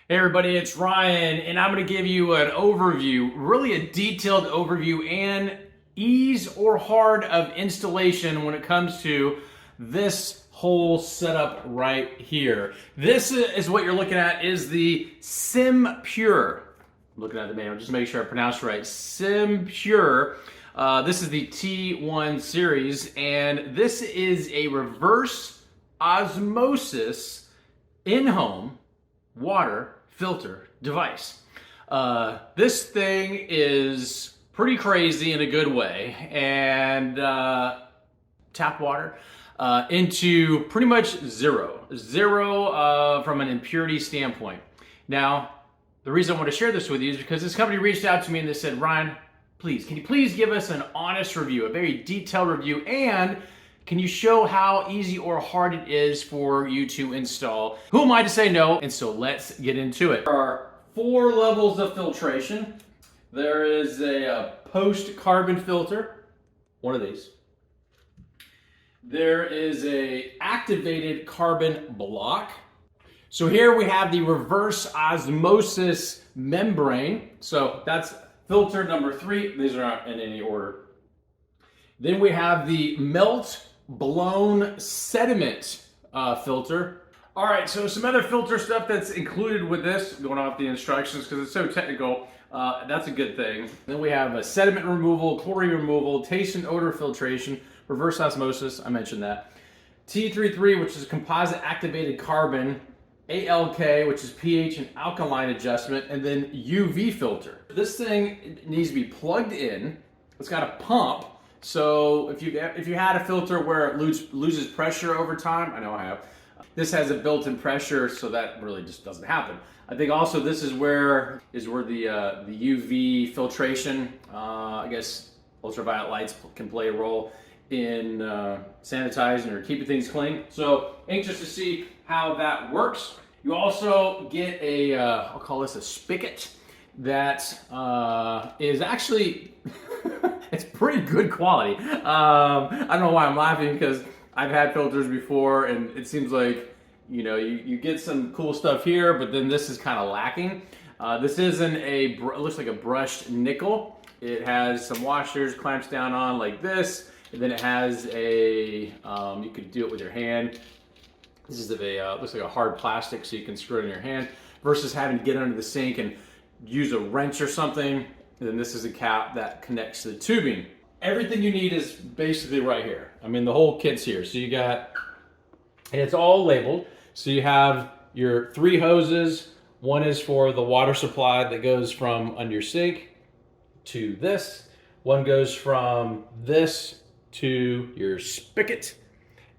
Hey everybody, it's Ryan, and I'm going to give you an overview, really a detailed overview and ease or hard of installation when it comes to this whole setup right here. This is what you're looking at is the Sim Pure. I'm looking at the manual, just make sure I pronounce it right. Sim Pure. This is the T1 series, and this is a reverse osmosis in-home water filter device. This thing is pretty crazy in a good way, and tap water into pretty much zero from an impurity standpoint. Now, the reason I want to share this with you is because this company reached out to me and they said, Ryan, please, can you please give us an honest review, a very detailed review, and can you show how easy or hard it is for you to install? Who am I to say no? And so let's get into it. There are 4 levels of filtration. There is a post-carbon filter, one of these. There is a activated carbon block. So here we have the reverse osmosis membrane. So that's filter number 3. These are not in any order. Then we have the melt blown sediment filter. All right, so some other filter stuff that's included with this, going off the instructions because it's so technical, that's a good thing. Then we have a sediment removal, chlorine removal, taste and odor filtration, reverse osmosis, I mentioned that. T33, which is composite activated carbon, ALK, which is pH and alkaline adjustment, and then UV filter. This thing needs to be plugged in. It's got a pump. So if you had a filter where it loses pressure over time, I know I have, this has a built-in pressure, so that really just doesn't happen. I think also this is where the UV filtration, I guess ultraviolet lights can play a role in sanitizing or keeping things clean. So anxious to see how that works. You also get a, I'll call this a spigot that is actually it's pretty good quality. I don't know why I'm laughing because I've had filters before and it seems like, you get some cool stuff here, but then this is kind of lacking. This isn't it looks like a brushed nickel. It has some washers, clamps down on like this, and then it has a, you could do it with your hand. This is looks like a hard plastic so you can screw it in your hand versus having to get under the sink and use a wrench or something. And then this is a cap that connects to the tubing. Everything you need is basically right here. I mean, the whole kit's here. So you got, and it's all labeled. So you have your 3 hoses. One is for the water supply that goes from under your sink to this. One goes from this to your spigot.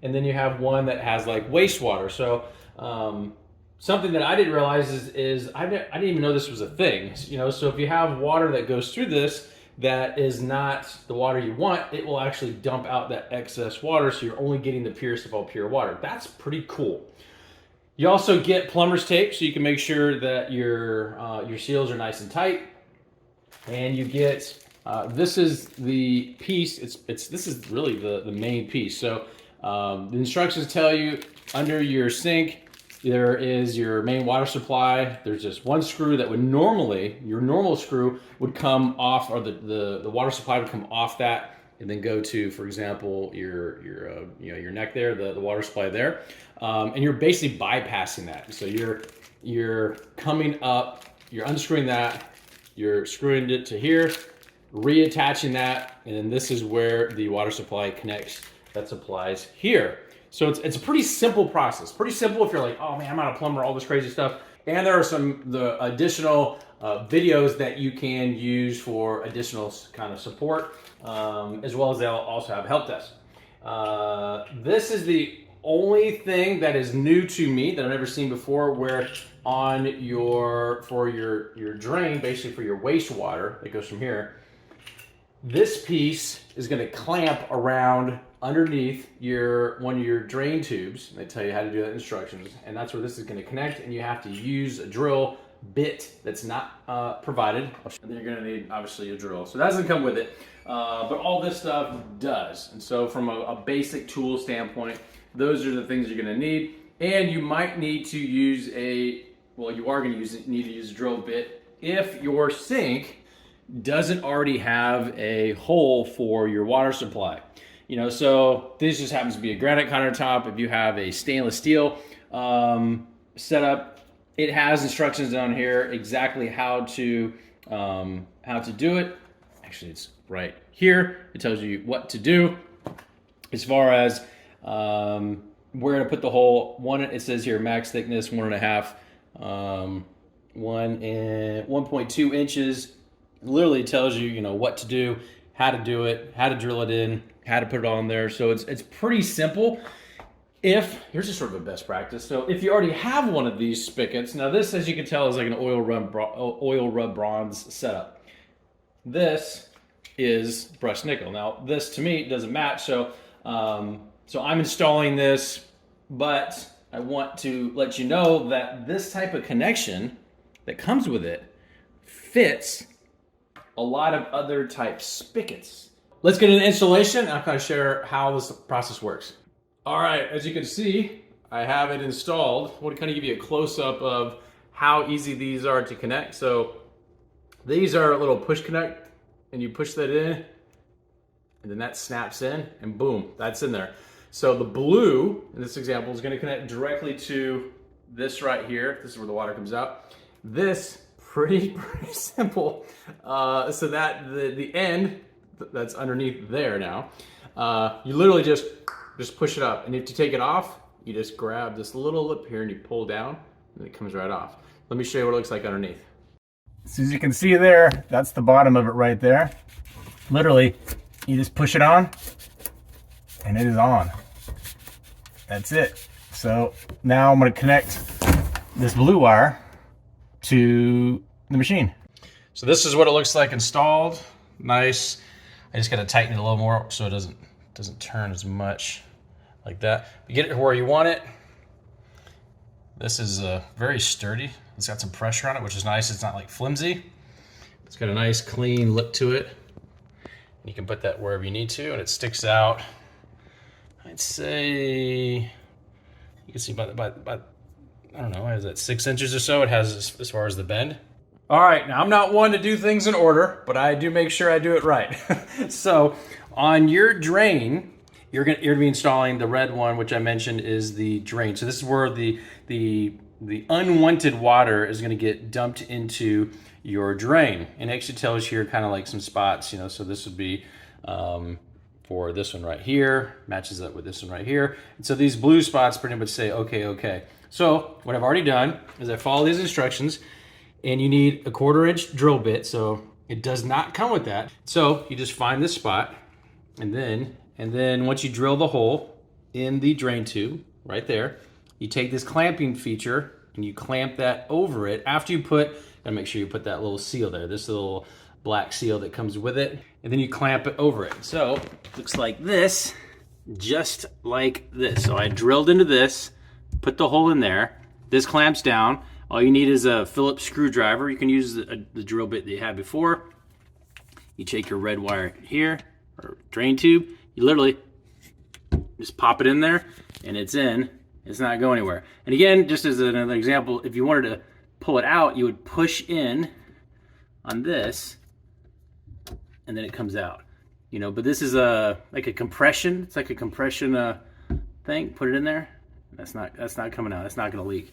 And then you have one that has like wastewater. So something that I didn't realize is I didn't even know this was a thing. So if you have water that goes through this that is not the water you want, it will actually dump out that excess water, so you're only getting the purest of all pure water. That's pretty cool. You also get plumber's tape, so you can make sure that your seals are nice and tight. And you get this is the piece. This is really the main piece. So the instructions tell you under your sink there is your main water supply. There's just one screw that would normally, your normal screw would come off, or the water supply would come off that and then go to, for example, your neck there, the water supply there. And you're basically bypassing that. So you're coming up, you're unscrewing that, you're screwing it to here, reattaching that, and then this is where the water supply connects that supplies here. So it's a pretty simple process. Pretty simple if you're like, oh man, I'm not a plumber, all this crazy stuff. And there are the additional videos that you can use for additional kind of support, as well as they'll also have help desk. This is the only thing that is new to me that I've never seen before, where on for your drain, basically for your wastewater that goes from here, this piece is going to clamp around underneath one of your drain tubes. They tell you how to do that in instructions, and that's where this is going to connect, and you have to use a drill bit that's not provided. And then you're going to need, obviously, a drill. So that doesn't come with it, but all this stuff does. And so from a basic tool standpoint, those are the things you're going to need. And you might need to use a well, you are going to need to use a drill bit if your sink doesn't already have a hole for your water supply. You know, so this just happens to be a granite countertop. If you have a stainless steel setup, it has instructions down here exactly how to do it. Actually, it's right here. It tells you what to do as far as where to put the hole. It says here max thickness 1.5, 1.2 inches. It literally tells you, you know, what to do, how to do it, how to drill it in, how to put it on there. So it's pretty simple. Here's just sort of a best practice. So if you already have one of these spigots, now this, as you can tell, is like an oil rub bronze setup. This is brushed nickel. Now this to me doesn't match, so I'm installing this, but I want to let you know that this type of connection that comes with it fits a lot of other type spigots. Let's get into installation. I'll kind of share how this process works. All right, as you can see, I have it installed. I want to kind of give you a close-up of how easy these are to connect. So these are a little push connect, and you push that in, and then that snaps in, and boom, that's in there. So the blue, in this example, is going to connect directly to this right here. This is where the water comes out. This, pretty simple. So that the end, that's underneath there now, you literally just push it up, and if you take it off, you just grab this little lip here and you pull down, and it comes right off. Let me show you what it looks like underneath. So as you can see there, that's the bottom of it right there. Literally, you just push it on, and it is on. That's it. So now I'm going to connect this blue wire to the machine. So this is what it looks like installed. Nice. I just got to tighten it a little more so it doesn't turn as much like that. You get it where you want it. This is very sturdy. It's got some pressure on it, which is nice. It's not like flimsy. It's got a nice clean look to it. You can put that wherever you need to, and it sticks out. I'd say you can see about I don't know, what is that, 6 inches or so it has as far as the bend. All right, now I'm not one to do things in order, but I do make sure I do it right. So on your drain, you're gonna be installing the red one, which I mentioned is the drain. So this is where the unwanted water is gonna get dumped into your drain. And it actually tells here kind of like some spots, you know, so this would be for this one right here, matches up with this one right here. And so these blue spots pretty much say, okay. So what I've already done is I follow these instructions, and you need a 1/4 inch drill bit. So it does not come with that. So you just find this spot, and then once you drill the hole in the drain tube right there, you take this clamping feature and you clamp that over it. After you gotta make sure you put that little seal there, this little black seal that comes with it, and then you clamp it over it. So it looks like this, just like this. So I drilled into this, put the hole in there, this clamps down. All you need is a Phillips screwdriver. You can use the drill bit that you had before. You take your red wire here, or drain tube, you literally just pop it in there, and it's in. It's not going anywhere. And again, just as another example, if you wanted to pull it out, you would push in on this, and then it comes out. You know, but this is like a compression. It's like a compression thing. Put it in there. That's not coming out. That's not going to leak.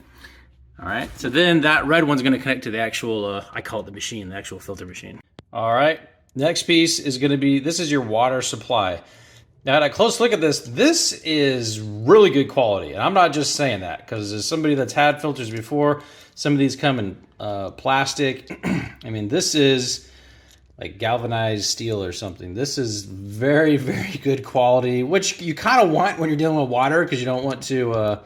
All right. So then that red one's going to connect to the actual. I call it the machine, the actual filter machine. All right. Next piece is going to be. This is your water supply. Now, at a close look at this, this is really good quality. And I'm not just saying that because as somebody that's had filters before, some of these come in plastic. I mean, this is like galvanized steel or something. This is very, very good quality, which you kind of want when you're dealing with water because you don't want to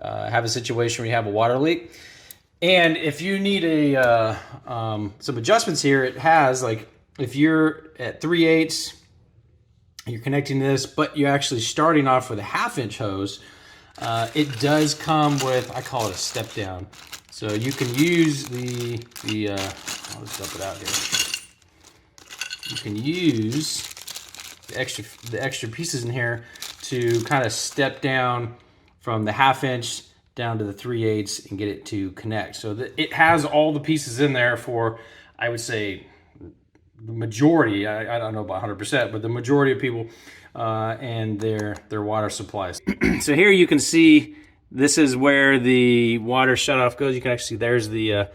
have a situation where you have a water leak. And if you need some adjustments here, it has like if you're at 3/8, you're connecting this, but you're actually starting off with a 1/2 inch hose. It does come with, I call it a step down. So you can use I'll just dump it out here. You can use the extra pieces in here to kind of step down from the 1/2 inch down to the 3/8 and get it to connect. So it has all the pieces in there for, I would say, the majority, I don't know about 100%, but the majority of people and their water supplies. So here you can see, this is where the water shutoff goes. You can actually see there's the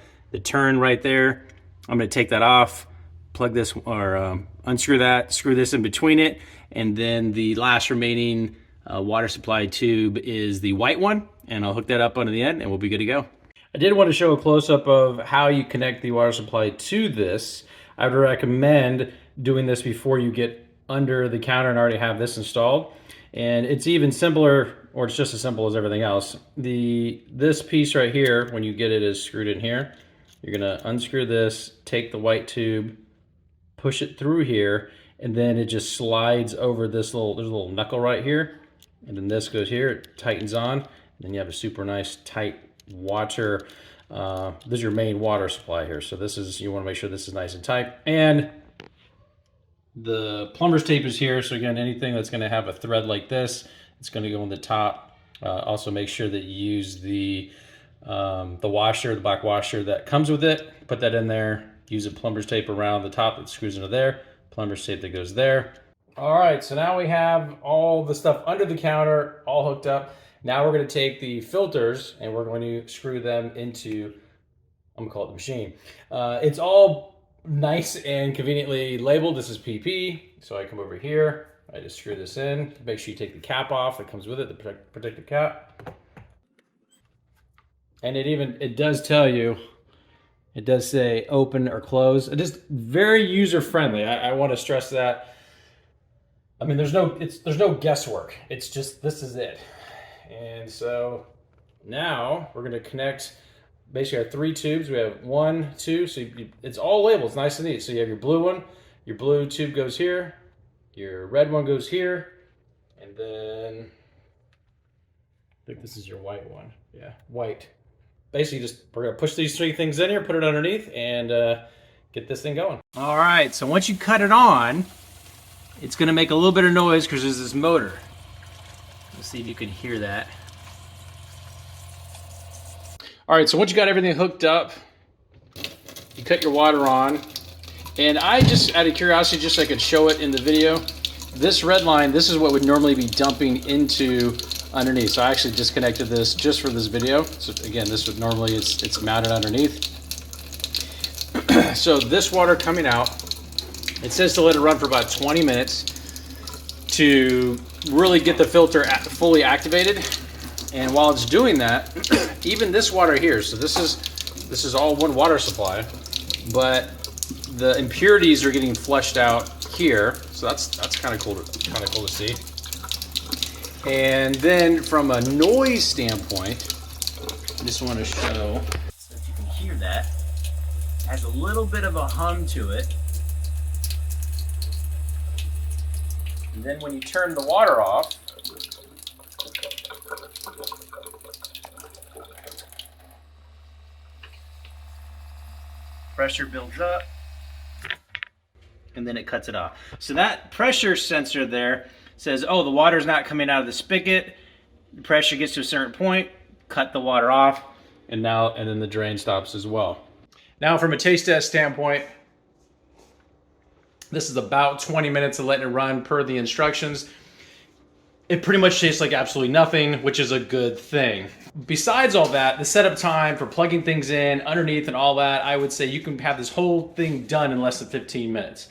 turn right there. I'm gonna take that off, plug this, or unscrew that, screw this in between it, and then the last remaining water supply tube is the white one, and I'll hook that up onto the end and we'll be good to go. I did want to show a close-up of how you connect the water supply to this. I would recommend doing this before you get under the counter and already have this installed. And it's even simpler, or it's just as simple as everything else. This piece right here, when you get it, is screwed in here. You're gonna unscrew this, take the white tube, push it through here, and then it just slides over this there's a little knuckle right here. And then this goes here, it tightens on, and then you have a super nice tight water. This is your main water supply here. So this is, you wanna make sure this is nice and tight. And the plumber's tape is here. So again, anything that's gonna have a thread like this, it's gonna go on the top. Also make sure that you use the washer, the black washer that comes with it. Put that in there, use a plumber's tape around the top that screws into there, plumber's tape that goes there. All right, so now we have all the stuff under the counter all hooked up. Now we're gonna take the filters and we're going to screw them into, I'm gonna call it the machine. It's all nice and conveniently labeled. This is PP. So I come over here, I just screw this in. Make sure you take the cap off that comes with it, the protective cap. And it does tell you, it does say open or close. It is very user-friendly. I want to stress that. I mean, there's no guesswork. It's just, this is it. And so now we're going to connect basically our 3 tubes. We have 1, 2, so it's all labeled. It's nice and neat. So you have your blue one, your blue tube goes here, your red one goes here, and then I think this is your white one. Yeah, white. Basically, we're gonna push these 3 things in here, put it underneath, and get this thing going. All right, so once you cut it on, it's gonna make a little bit of noise because there's this motor. Let's see if you can hear that. All right, so once you got everything hooked up, you cut your water on, and I just, out of curiosity, just so I could show it in the video, this red line, this is what would normally be dumping into underneath. So I actually disconnected this just for this video. So again, this would normally, it's mounted underneath. So this water coming out, it says to let it run for about 20 minutes to really get the filter fully activated. And while it's doing that, even this water here, so this is all one water supply, but the impurities are getting flushed out here. So that's kind of cool to see. And then from a noise standpoint, I just want to show so if you can hear that. It has a little bit of a hum to it. And then when you turn the water off, pressure builds up, and then it cuts it off. So that pressure sensor there says, oh, the water's not coming out of the spigot. The pressure gets to a certain point, cut the water off, and then the drain stops as well. Now from a taste test standpoint, this is about 20 minutes of letting it run per the instructions. It pretty much tastes like absolutely nothing, which is a good thing. Besides all that, the setup time for plugging things in underneath and all that, I would say you can have this whole thing done in less than 15 minutes.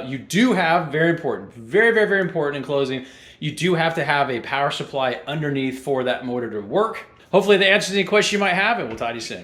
You do have, very important, very, very, very important in closing, you do have to have a power supply underneath for that motor to work. Hopefully that answers any question you might have, and we'll talk to you soon.